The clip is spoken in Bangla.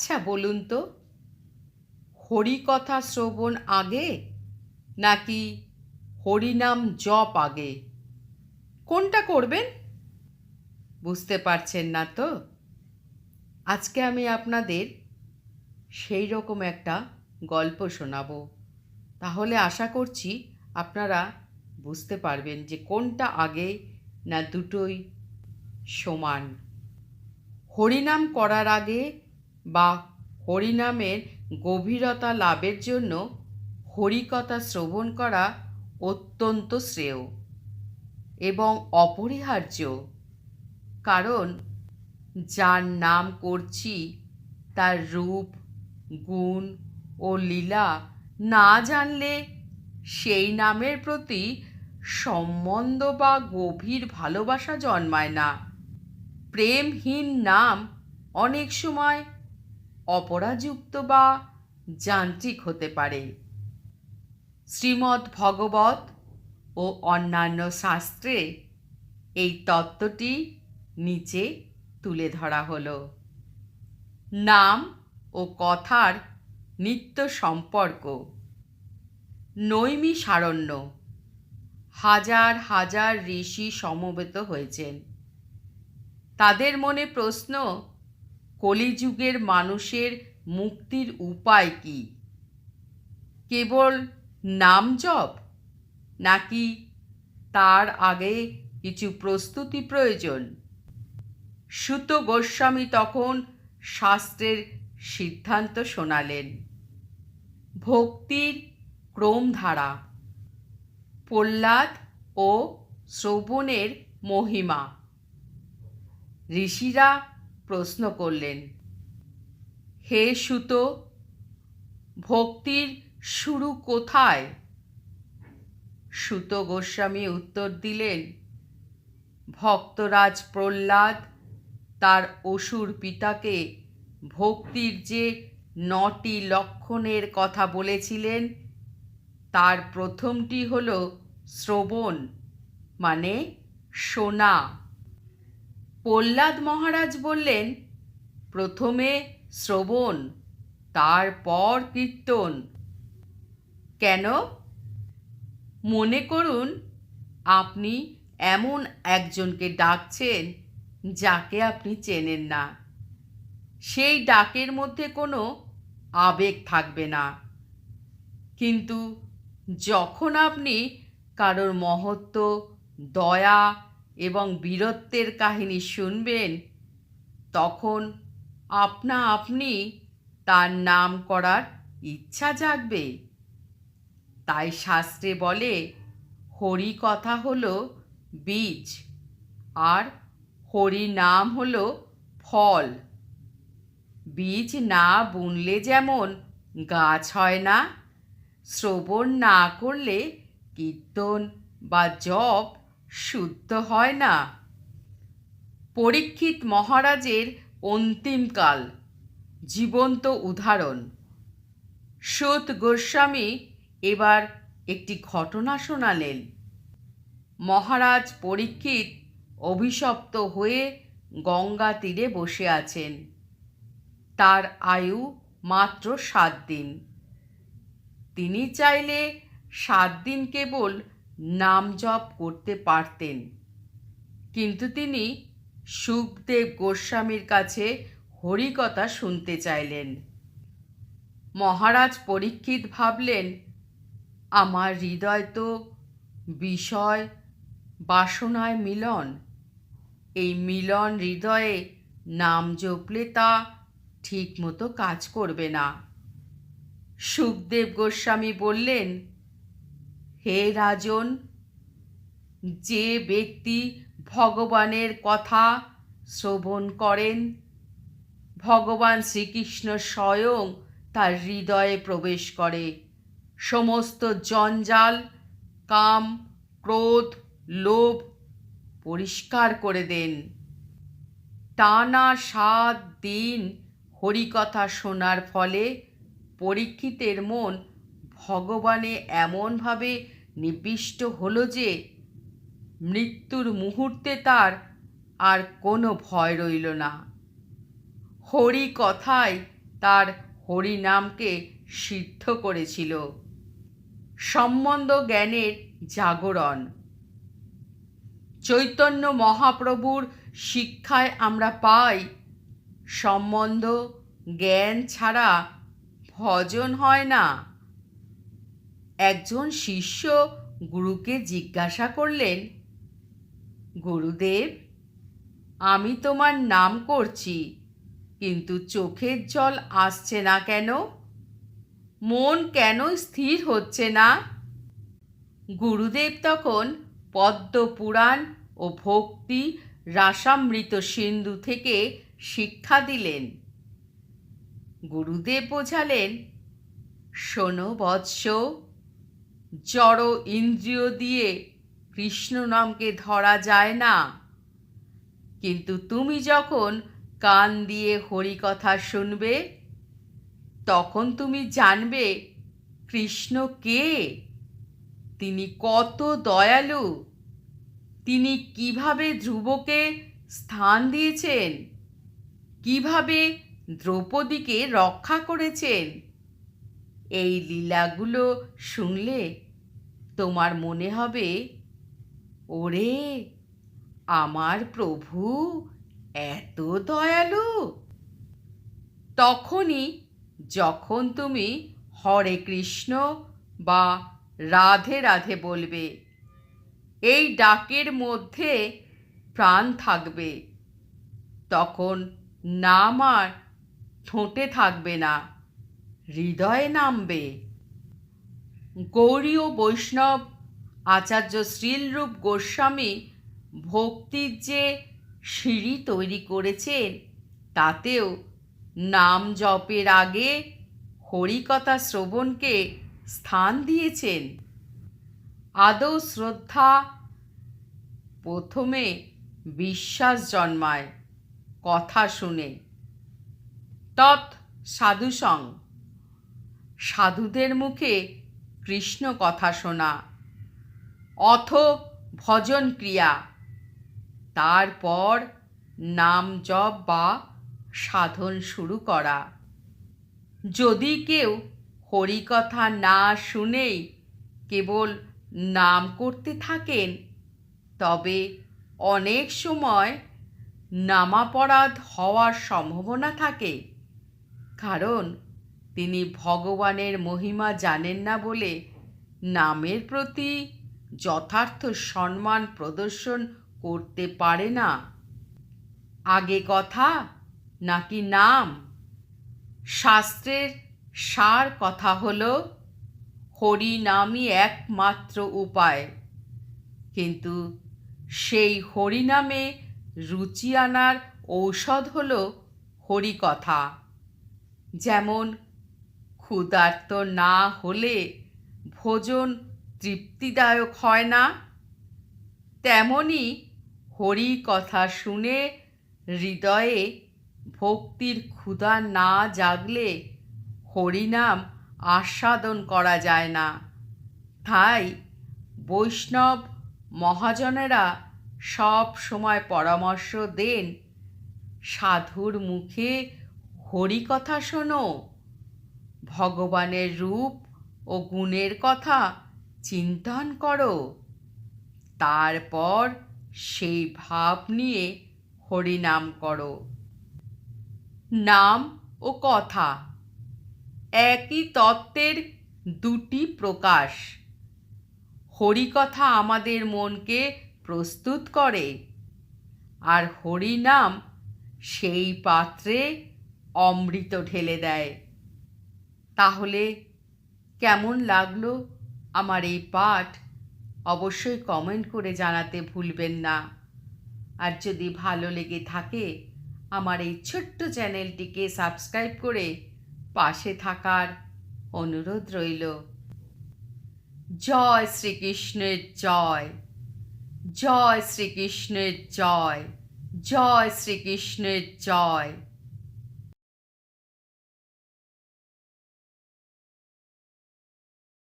আচ্ছা বলুন তো, হরিকথা শ্রবণ আগে নাকি হরিনাম জপ আগে? কোনটা করবেন? বুঝতে পারছেন না তো? আজকে আমি আপনাদের সেই রকম একটা গল্প শোনাবো। তাহলে আশা করছি আপনারা বুঝতে পারবেন যে কোনটা আগে না দুটোই সমান। হরিনাম করার আগে বা হরিনামের গভীরতা লাভের জন্য হরিকথা শ্রবণ করা অত্যন্ত শ্রেয় এবং অপরিহার্য। কারণ যার নাম করছি তার রূপ, গুণ ও লীলা না জানলে সেই নামের প্রতি সম্বন্ধ বা গভীর ভালোবাসা জন্মায় না। প্রেমহীন নাম অনেক সময় অপরাযুক্ত বা যান্ত্রিক হতে পারে। শ্রীমদ্ ভগবত ও অন্যান্য শাস্ত্রে এই তত্ত্বটি নিচে তুলে ধরা হলো। নাম ও কথার নিত্য সম্পর্ক। নৈমিষারণ্য হাজার হাজার ঋষি সমবেত হয়েছেন। তাদের মনে প্রশ্ন, কলিযুগের মানুষের মুক্তির উপায় কি? কেবল নাম জপ নাকি তার আগে কিছু প্রস্তুতি প্রয়োজন? সুত গোস্বামী তখন শাস্ত্রের সিদ্ধান্ত শোনালেন। ভক্তির ক্রমধারা, প্রহ্লাদ ও শ্রবণের মহিমা। ঋষিরা প্রশ্ন করলেন, হে সুত, ভক্তির শুরু কোথায়? সুত গোস্বামী উত্তর দিলেন, ভক্তরাজ প্রহ্লাদ তার অসুর পিতাকে ভক্তির যে 9টি লক্ষণের কথা বলেছিলেন তার প্রথমটি হল শ্রবণ, মানে শোনা। প্রহ্লাদ মহারাজ বললেন, প্রথমে শ্রবণ, তারপর কীর্তন। কেন? মনে করুন আপনি এমন একজনকে ডাকছেন যাকে আপনি চেনেন না। সেই ডাকের মধ্যে কোনো আবেগ থাকবে না। কিন্তু যখন আপনি কারোর মহত্ব, দয়া এবং বীরত্বের কাহিনী শুনবেন, তখন আপনা আপনি তার নাম করার ইচ্ছা জাগবে। তাই শাস্ত্রে বলে, হরি কথা হলো বীজ আর হরি নাম হলো ফল। বীজ না বুনলে যেমন গাছ হয় না, শ্রবণ না করলে কীর্তন বা জপ শুদ্ধ হয় না। পরীক্ষিত মহারাজের অন্তিমকাল জীবন্ত উদাহরণ। সুত গোস্বামী এবার একটি ঘটনা শোনালেন। মহারাজ পরীক্ষিত অভিশপ্ত হয়ে গঙ্গা তীরে বসে আছেন। তার আয়ু মাত্র 7 দিন। তিনি চাইলে 7 দিন কেবল নাম জপ করতে পারতেন, কিন্তু তিনি শুকদেব গোস্বামীর কাছে হরিকথা শুনতে চাইলেন। মহারাজ পরীক্ষিত ভাবলেন, আমার হৃদয় তো বিষয় বাসনায় মিলন। এই মিলন হৃদয়ে নাম জপলে তা ঠিক মতো কাজ করবে না। শুকদেব গোস্বামী বললেন, হে রাজন, যে ব্যক্তি ভগবানের কথা শ্রবণ করেন, ভগবান শ্রীকৃষ্ণ স্বয়ং তার হৃদয়ে প্রবেশ করে সমস্ত জঞ্জাল, কাম, ক্রোধ, লোভ পরিষ্কার করে দেন। টানা 7 দিন হরিকথা শোনার ফলে পরীক্ষিতের মন ভগবানে এমনভাবে নিবিষ্ট হলো যে মৃত্যুর মুহূর্তে তার আর কোনো ভয় রইল না। হরি কথায় তার হরিনামকে সিদ্ধ করেছিল। সম্বন্ধ জ্ঞানের জাগরণ। চৈতন্য মহাপ্রভুর শিক্ষায় আমরা পাই, সম্বন্ধ জ্ঞান ছাড়া ভজন হয় না। একজন শিষ্য গুরুকে জিজ্ঞাসা করলেন, গুরুদেব, আমি তোমার নাম করছি, কিন্তু চোখের জল আসছে না কেন? মন কেন স্থির হচ্ছে না? গুরুদেব তখন পদ্ম পুরাণ ও ভক্তি রাসামৃত সিন্ধু থেকে শিক্ষা দিলেন। গুরুদেব বোঝালেন, শোনো বৎস, জড় ইন্দ্রিয় দিয়ে কৃষ্ণ নামকে ধরা যায় না, কিন্তু তুমি যখন কান দিয়ে হরি কথা শুনবে, তখন তুমি জানবে কৃষ্ণ কে, তিনি কত দয়ালু, তিনি কিভাবে ধ্রুবকে স্থান দিয়েছেন, কিভাবে দ্রৌপদীকে রক্ষা করেছেন। এই লীলাগুলো শুনলে তোমার মনে হবে, ওরে, আমার প্রভু এত দয়ালু। তখনই যখন তুমি হরে কৃষ্ণ বা রাধে রাধে বলবে, এই ডাকের মধ্যে প্রাণ থাকবে, তখন নাম আর ঠোঁটে থাকবে না, হৃদয়ে নামবে। গৌড়ীয় বৈষ্ণব আচার্য শ্রীলরূপ গোস্বামী ভক্তির যে সিঁড়ি তৈরি করেছেন, তাতেও নাম জপের আগে হরিকথা শ্রবণকে স্থান দিয়েছেন। আদৌ শ্রদ্ধা, প্রথমে বিশ্বাস জন্মায় কথা শুনে। তৎ সাধুসং, সাধুদের মুখে কৃষ্ণ কথা শোনা, অথ ভজন ক্রিয়া, তারপর নাম জপ বা সাধন শুরু করা। যদি কেউ হরিকথা না শুনেই কেবল নাম করতে থাকেন, তবে অনেক সময় নামাপরাধ হওয়ার সম্ভাবনা থাকে, কারণ তিনি ভগবানের মহিমা জানেন না বলে নামের প্রতি যথার্থ সম্মান প্রদর্শন করতে পারে না। আগে কথা নাকি নাম? শাস্ত্রের সার কথা হলো, হরি নামই একমাত্র উপায়, কিন্তু সেই হরিনামে রুচি আনার ঔষধ হলো হরিকথা। যেমন ক্ষুধার্ত না হলে ভোজন তৃপ্তিদায়ক হয় না, তেমনি হরি কথা শুনে হৃদয়ে ভক্তির ক্ষুধা না জাগলে হরিনাম আস্বাদন করা যায় না। তাই বৈষ্ণব মহাজনেরা সব সময় পরামর্শ দেন, সাধুর মুখে হরিকথা শোনো, ভগবানের রূপ ও গুণের কথা চিন্তন করো, তারপর সেই ভাব নিয়ে হরিনাম করো। নাম ও কথা একই তত্ত্বের দুটি প্রকাশ। হরিকথা আমাদের মনকে প্রস্তুত করে, আর হরিনাম সেই পাত্রে অমৃত ঢেলে দেয়। তাহলে কেমন লাগলো আমার এই পাঠ? অবশ্যই কমেন্ট করে জানাতে ভুলবেন না। আর যদি ভালো লেগে থাকে, আমার এই ছোট্ট চ্যানেলটিকে সাবস্ক্রাইব করে পাশে থাকার অনুরোধ রইল। জয় শ্রীকৃষ্ণের জয়, জয় শ্রীকৃষ্ণের জয়, জয় শ্রীকৃষ্ণের জয়।